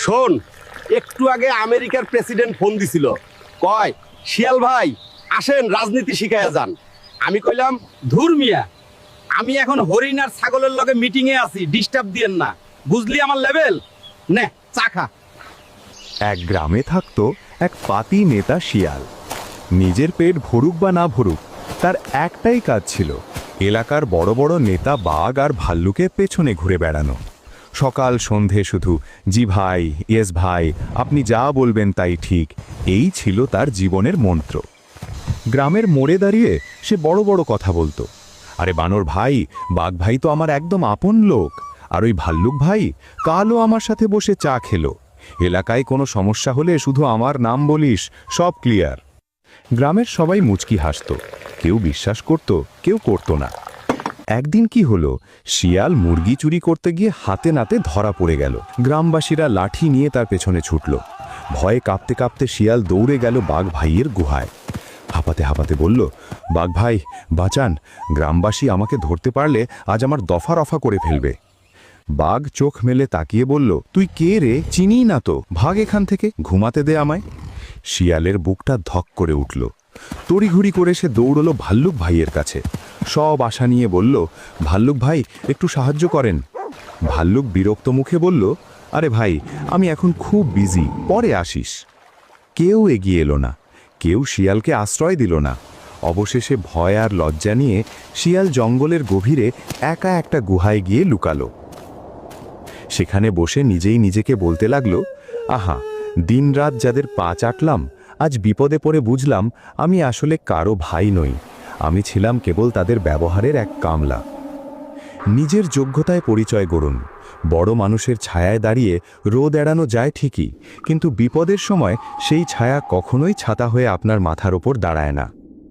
শোন, একটু আগে আমেরিকার প্রেসিডেন্ট ফোন দিছিল, কয় শিয়াল ভাই আসেন রাজনীতি শিখাইয়া যান। আমি কইলাম ধুর মিয়া, আমি এখন হরিণ আর ছাগলের লগে মিটিং এ আছি, ডিস্টার্ব দিয়েন না, বুঝলি আমার লেভেল। নে চা খা। এক গ্রামে থাকতো এক পাতি নেতা শিয়াল। নিজের পেট ভরুক বা না ভরুক, তার একটাই কাজ ছিল এলাকার বড় বড় নেতা বাঘ আর ভাল্লুকের পেছনে ঘুরে বেড়ানো। সকাল সন্ধে শুধু জি ভাই, ইয়েস ভাই, আপনি যা বলবেন তাই ঠিক, এই ছিল তার জীবনের মন্ত্র। গ্রামের মোড়ে দাঁড়িয়ে সে বড় বড় কথা বলতো, আরে বানর ভাই, বাঘ ভাই তো আমার একদম আপন লোক, আর ওই ভাল্লুক ভাই কালও আমার সাথে বসে চা খেলো, এলাকায় কোনো সমস্যা হলে শুধু আমার নাম বলিস, সব ক্লিয়ার। গ্রামের সবাই মুচকি হাসত, কেউ বিশ্বাস করত, কেউ করত না। একদিন কি হলো, শিয়াল মুরগি চুরি করতে গিয়ে হাতে নাতে ধরা পড়ে গেল। গ্রামবাসীরা লাঠি নিয়ে তার পেছনে ছুটল। ভয়ে কাঁপতে কাঁপতে শিয়াল দৌড়ে গেল বাঘ ভাইয়ের গুহায়। হাঁপাতে হাঁপাতে বলল, বাঘ ভাই বাঁচান, গ্রামবাসী আমাকে ধরতে পারলে আজ আমার দফা রফা করে ফেলবে। বাঘ চোখ মেলে তাকিয়ে বলল, তুই কে রে, চিনি না তো, ভাগ এখান থেকে, ঘুমাতে দে আমায়। শিয়ালের বুকটা ধক করে উঠল। তড়িঘড়ি করে সে দৌড়ল ভাল্লুক ভাইয়ের কাছে। সব আশা নিয়ে বলল, ভাল্লুক ভাই একটু সাহায্য করেন। ভাল্লুক বিরক্ত মুখে বলল, আরে ভাই আমি এখন খুব বিজি, পরে আসিস। কেউ এগিয়ে এলো না, কেউ শিয়ালকে আশ্রয় দিল না। অবশেষে ভয় আর লজ্জা নিয়ে শিয়াল জঙ্গলের গভীরে একা একটা গুহায় গিয়ে লুকালো। সেখানে বসে নিজেই নিজেকে বলতে লাগলো, আহা, দিনরাত যাদের পা চাটলাম, আজ বিপদে পড়ে বুঝলাম আমি আসলে কারো ভাই নই, আমি ছিলাম কেবল তাদের ব্যবহারের এক কামলা। নিজের যোগ্যতায় পরিচয় গড়ুন। বড় মানুষের ছায়ায় দাঁড়িয়ে রোদ এড়ানো যায় ঠিকই, কিন্তু বিপদের সময় সেই ছায়া কখনোই ছাতা হয়ে আপনার মাথার ওপর দাঁড়ায় না।